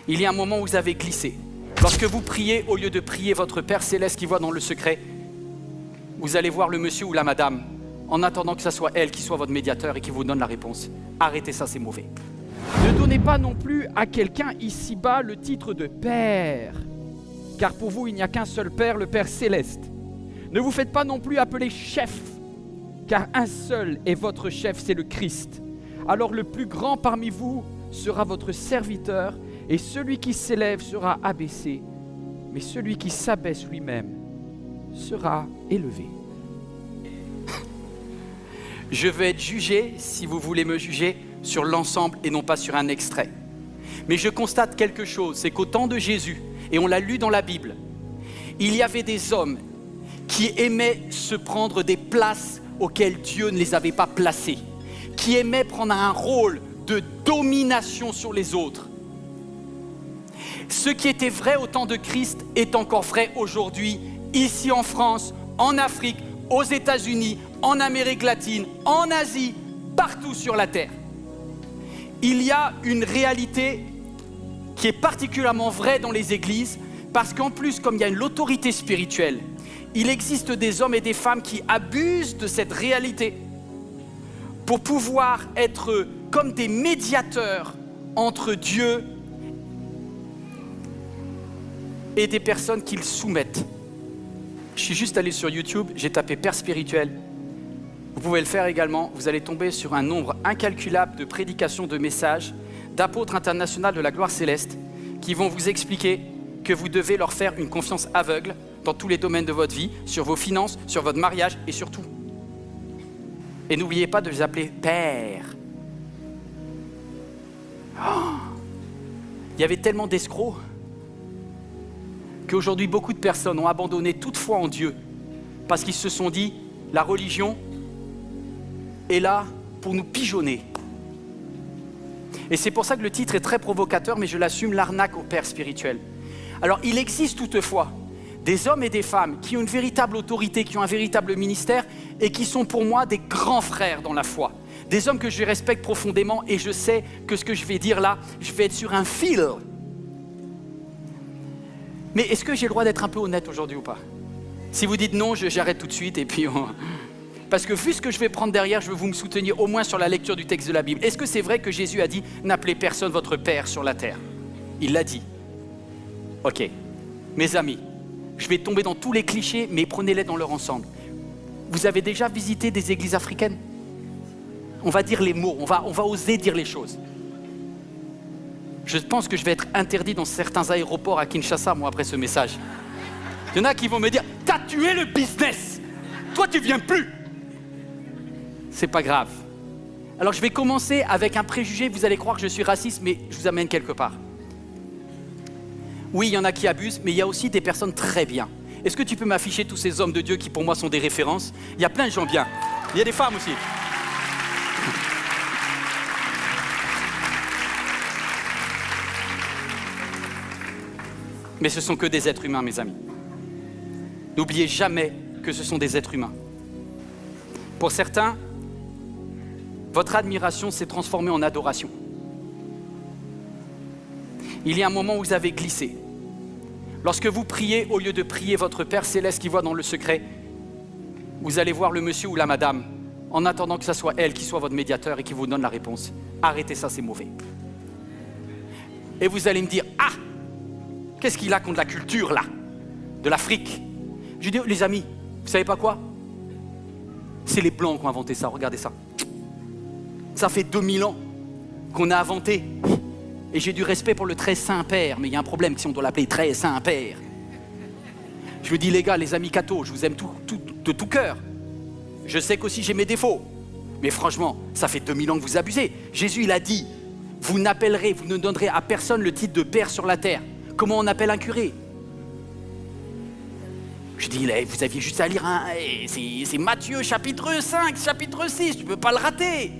Il y a un moment où vous avez glissé. Lorsque vous priez, au lieu de prier votre Père Céleste qui voit dans le secret, vous allez voir le monsieur ou la madame, en attendant que ce soit elle qui soit votre médiateur et qui vous donne la réponse. Arrêtez ça, c'est mauvais. Ne donnez pas non plus à quelqu'un ici-bas le titre de Père, car pour vous, il n'y a qu'un seul Père, le Père Céleste. Ne vous faites pas non plus appeler chef, car un seul est votre chef, c'est le Christ. Alors le plus grand parmi vous sera votre serviteur, et celui qui s'élève sera abaissé, mais celui qui s'abaisse lui-même sera élevé. Je vais être jugé, si vous voulez me juger, sur l'ensemble et non pas sur un extrait. Mais je constate quelque chose, c'est qu'au temps de Jésus, et on l'a lu dans la Bible, il y avait des hommes qui aimaient se prendre des places auxquelles Dieu ne les avait pas placés, qui aimaient prendre un rôle de domination sur les autres. Ce qui était vrai au temps de Christ est encore vrai aujourd'hui, ici en France, en Afrique, aux États-Unis, en Amérique latine, en Asie, partout sur la terre. Il y a une réalité qui est particulièrement vraie dans les églises, parce qu'en plus, comme il y a l'autorité spirituelle, il existe des hommes et des femmes qui abusent de cette réalité pour pouvoir être comme des médiateurs entre Dieu et des personnes qu'ils soumettent. Je suis juste allé sur YouTube, j'ai tapé Père spirituel. Vous pouvez le faire également. Vous allez tomber sur un nombre incalculable de prédications, de messages, d'apôtres internationaux de la gloire céleste qui vont vous expliquer que vous devez leur faire une confiance aveugle dans tous les domaines de votre vie, sur vos finances, sur votre mariage et sur tout. Et n'oubliez pas de les appeler Père. Oh, il y avait tellement d'escrocs qu'aujourd'hui, beaucoup de personnes ont abandonné toute foi en Dieu parce qu'ils se sont dit, la religion est là pour nous pigeonner. Et c'est pour ça que le titre est très provocateur, mais je l'assume, l'arnaque au Père spirituel. Alors, il existe toutefois des hommes et des femmes qui ont une véritable autorité, qui ont un véritable ministère et qui sont pour moi des grands frères dans la foi. Des hommes que je respecte profondément et je sais que ce que je vais dire là, je vais être sur un fil. Mais est-ce que j'ai le droit d'être un peu honnête aujourd'hui ou pas? Si vous dites non, j'arrête tout de suite et puis... Parce que vu ce que je vais prendre derrière, je veux vous me soutenir au moins sur la lecture du texte de la Bible. Est-ce que c'est vrai que Jésus a dit « N'appelez personne votre Père sur la terre » ? Il l'a dit. Ok. Mes amis, je vais tomber dans tous les clichés, mais prenez-les dans leur ensemble. Vous avez déjà visité des églises africaines? On va dire les mots, on va oser dire les choses. Je pense que je vais être interdit dans certains aéroports à Kinshasa, moi, après ce message. Il y en a qui vont me dire « T'as tué le business! Toi, tu viens plus !» C'est pas grave. Alors, je vais commencer avec un préjugé. Vous allez croire que je suis raciste, mais je vous amène quelque part. Oui, il y en a qui abusent, mais il y a aussi des personnes très bien. Est-ce que tu peux m'afficher tous ces hommes de Dieu qui, pour moi, sont des références? Il y a plein de gens bien. Il y a des femmes aussi. Mais ce sont que des êtres humains, mes amis. N'oubliez jamais que ce sont des êtres humains. Pour certains, votre admiration s'est transformée en adoration. Il y a un moment où vous avez glissé. Lorsque vous priez, au lieu de prier votre Père Céleste qui voit dans le secret, vous allez voir le monsieur ou la madame, en attendant que ce soit elle qui soit votre médiateur et qui vous donne la réponse. Arrêtez ça, c'est mauvais. Et vous allez me dire, ah, qu'est-ce qu'il a contre la culture là, de l'Afrique? Je dis, les amis, vous savez pas quoi? C'est les Blancs qui ont inventé ça, regardez ça. Ça fait 2000 ans qu'on a inventé. Et j'ai du respect pour le très saint père, mais il y a un problème si on doit l'appeler très saint père. Je vous dis, les gars, les amis cathos, je vous aime de tout cœur. Je sais qu'aussi j'ai mes défauts. Mais franchement, ça fait 2000 ans que vous abusez. Jésus, il a dit, vous ne donnerez à personne le titre de père sur la terre. Comment on appelle un curé? Je dis, vous aviez juste à lire c'est Matthieu chapitre 5, chapitre 6, tu ne peux pas le rater.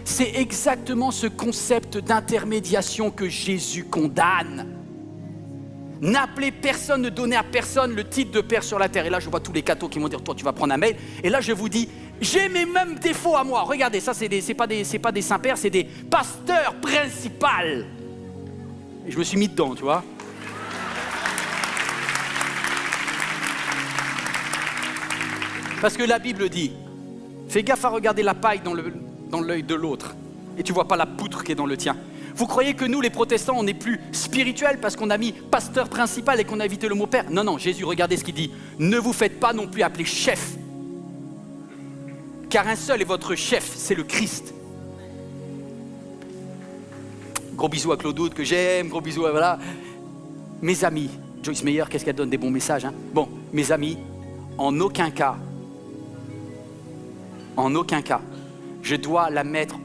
C'est exactement ce concept d'intermédiation que Jésus condamne. N'appelez personne, ne donnez à personne le titre de père sur la terre. Et là, je vois tous les cathos qui vont dire, toi, tu vas prendre un mail. Et là, je vous dis, j'ai mes mêmes défauts à moi. Regardez, ça, c'est pas des saints-pères, c'est des pasteurs principaux. Et je me suis mis dedans, tu vois. Parce que la Bible dit, fais gaffe à regarder la paille dans l'œil de l'autre et tu vois pas la poutre qui est dans le tien. Vous croyez que nous, les protestants, on est plus spirituels parce qu'on a mis pasteur principal et qu'on a évité le mot père? Non, Jésus, regardez ce qu'il dit. Ne vous faites pas non plus appeler chef. Car un seul est votre chef, c'est le Christ. Gros bisous à Claude Doud que j'aime, gros bisous à voilà. Mes amis, Joyce Meyer, qu'est-ce qu'elle donne des bons messages, hein? Bon, mes amis, en aucun cas, je dois la mettre,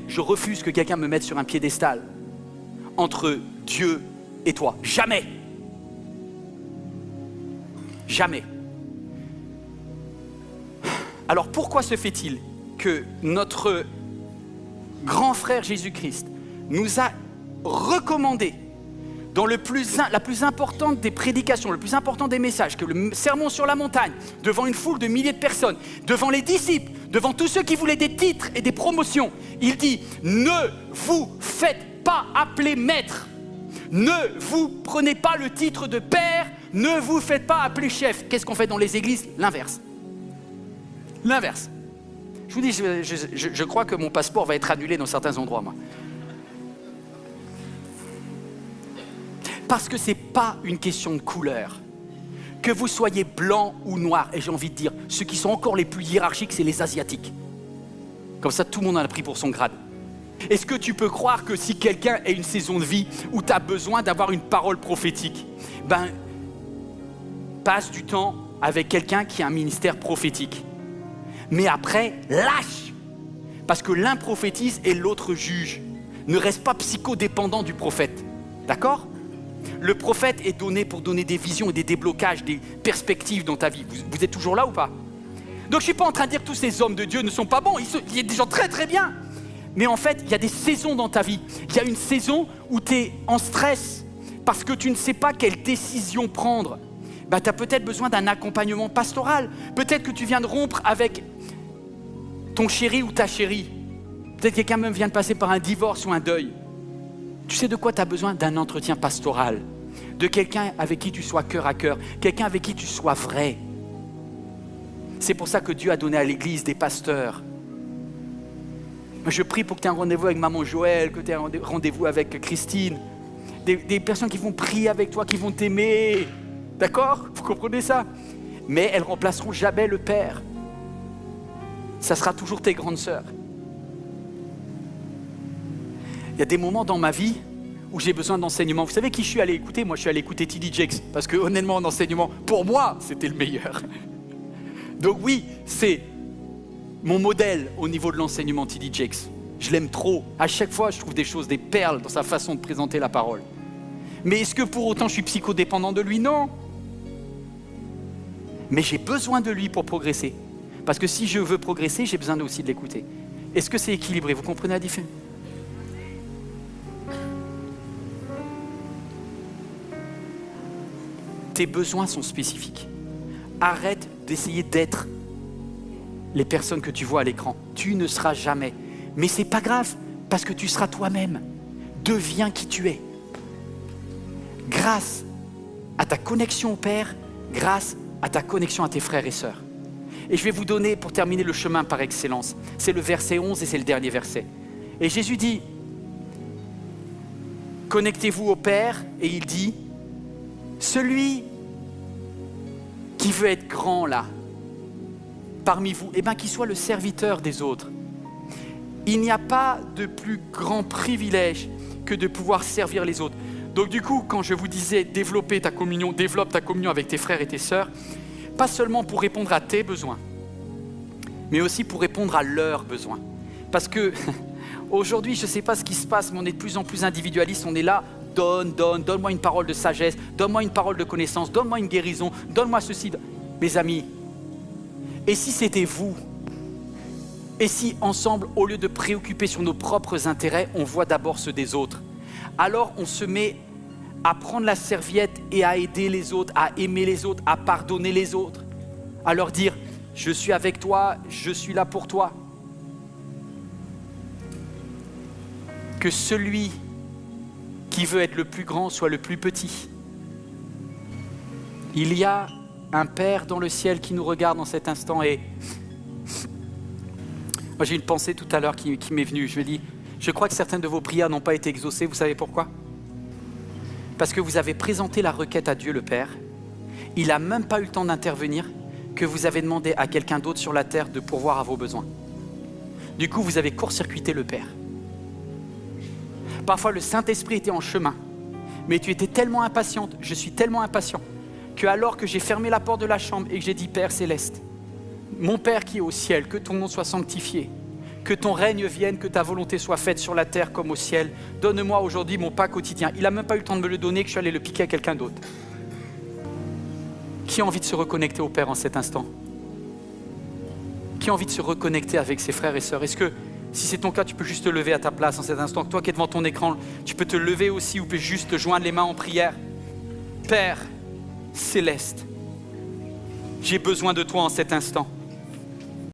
je refuse que quelqu'un me mette sur un piédestal entre Dieu et toi. Jamais. Jamais. Alors pourquoi se fait-il que notre grand frère Jésus-Christ nous a recommandé dans la plus importante des prédications, le plus important des messages, que le sermon sur la montagne, devant une foule de milliers de personnes, devant les disciples, devant tous ceux qui voulaient des titres et des promotions, il dit « Ne vous faites pas appeler maître, ne vous prenez pas le titre de père, ne vous faites pas appeler chef. » Qu'est-ce qu'on fait dans les églises? L'inverse. L'inverse. Je vous dis, je crois que mon passeport va être annulé dans certains endroits, moi. Parce que ce n'est pas une question de couleur. Que vous soyez blanc ou noir, et j'ai envie de dire, ceux qui sont encore les plus hiérarchiques, c'est les Asiatiques. Comme ça, tout le monde en a pris pour son grade. Est-ce que tu peux croire que si quelqu'un a une saison de vie où tu as besoin d'avoir une parole prophétique, passe du temps avec quelqu'un qui a un ministère prophétique. Mais après, lâche. Parce que l'un prophétise et l'autre juge. Ne reste pas psychodépendant du prophète. D'accord ? Le prophète est donné pour donner des visions et des déblocages, des perspectives dans ta vie. Vous êtes toujours là ou pas? Donc je ne suis pas en train de dire que tous ces hommes de Dieu ne sont pas bons. Il y a des gens très très bien. Mais en fait, il y a des saisons dans ta vie. Il y a une saison où tu es en stress parce que tu ne sais pas quelle décision prendre. Tu as peut-être besoin d'un accompagnement pastoral. Peut-être que tu viens de rompre avec ton chéri ou ta chérie. Peut-être que quelqu'un même vient de passer par un divorce ou un deuil. Tu sais de quoi tu as besoin? D'un entretien pastoral. De quelqu'un avec qui tu sois cœur à cœur. Quelqu'un avec qui tu sois vrai. C'est pour ça que Dieu a donné à l'église des pasteurs. Je prie pour que tu aies un rendez-vous avec maman Joël, que tu aies un rendez-vous avec Christine. Des personnes qui vont prier avec toi, qui vont t'aimer. D'accord? Vous comprenez ça? Mais elles remplaceront jamais le père. Ça sera toujours tes grandes sœurs. Il y a des moments dans ma vie où j'ai besoin d'enseignement. Vous savez qui je suis allé écouter? Moi, je suis allé écouter T.D. Jakes. Parce que honnêtement, en enseignement, pour moi, c'était le meilleur. Donc oui, c'est mon modèle au niveau de l'enseignement, T.D. Jakes. Je l'aime trop. À chaque fois, je trouve des choses, des perles dans sa façon de présenter la parole. Mais est-ce que pour autant je suis psychodépendant de lui? Non. Mais j'ai besoin de lui pour progresser. Parce que si je veux progresser, j'ai besoin aussi de l'écouter. Est-ce que c'est équilibré? Vous comprenez la différence? Tes besoins sont spécifiques. Arrête d'essayer d'être les personnes que tu vois à l'écran. Tu ne seras jamais. Mais c'est pas grave, parce que tu seras toi-même. Deviens qui tu es. Grâce à ta connexion au Père, grâce à ta connexion à tes frères et sœurs. Et je vais vous donner, pour terminer, le chemin par excellence. C'est le verset 11 et c'est le dernier verset. Et Jésus dit, connectez-vous au Père, et il dit, celui qui veut être grand là, parmi vous, qu'il soit le serviteur des autres. Il n'y a pas de plus grand privilège que de pouvoir servir les autres. Donc du coup, quand je vous disais développe ta communion avec tes frères et tes sœurs, pas seulement pour répondre à tes besoins, mais aussi pour répondre à leurs besoins. Parce que aujourd'hui, je ne sais pas ce qui se passe, mais on est de plus en plus individualiste, on est là, donne-moi une parole de sagesse, donne-moi une parole de connaissance, donne-moi une guérison, donne-moi ceci. Mes amis, et si c'était vous? Et si ensemble, au lieu de préoccuper sur nos propres intérêts, on voit d'abord ceux des autres? Alors on se met à prendre la serviette et à aider les autres, à aimer les autres, à pardonner les autres, à leur dire « je suis avec toi, je suis là pour toi ». Que celui Qui veut être le plus grand, soit le plus petit. Il y a un Père dans le ciel qui nous regarde en cet instant et moi j'ai une pensée tout à l'heure qui m'est venue. Je me dis, je crois que certaines de vos prières n'ont pas été exaucées. Vous savez pourquoi? Parce que vous avez présenté la requête à Dieu le Père. Il n'a même pas eu le temps d'intervenir que vous avez demandé à quelqu'un d'autre sur la terre de pourvoir à vos besoins. Du coup, vous avez court-circuité le Père. Parfois, le Saint-Esprit était en chemin, mais tu étais tellement impatiente, je suis tellement impatient, que alors que j'ai fermé la porte de la chambre et que j'ai dit « Père Céleste, mon Père qui est au ciel, que ton nom soit sanctifié, que ton règne vienne, que ta volonté soit faite sur la terre comme au ciel. Donne-moi aujourd'hui mon pain quotidien. » Il n'a même pas eu le temps de me le donner, que je suis allé le piquer à quelqu'un d'autre. Qui a envie de se reconnecter au Père en cet instant? Qui a envie de se reconnecter avec ses frères et sœurs? Est-ce que, si c'est ton cas, tu peux juste te lever à ta place en cet instant? Toi qui es devant ton écran, tu peux te lever aussi ou peux juste te joindre les mains en prière. Père Céleste, j'ai besoin de toi en cet instant.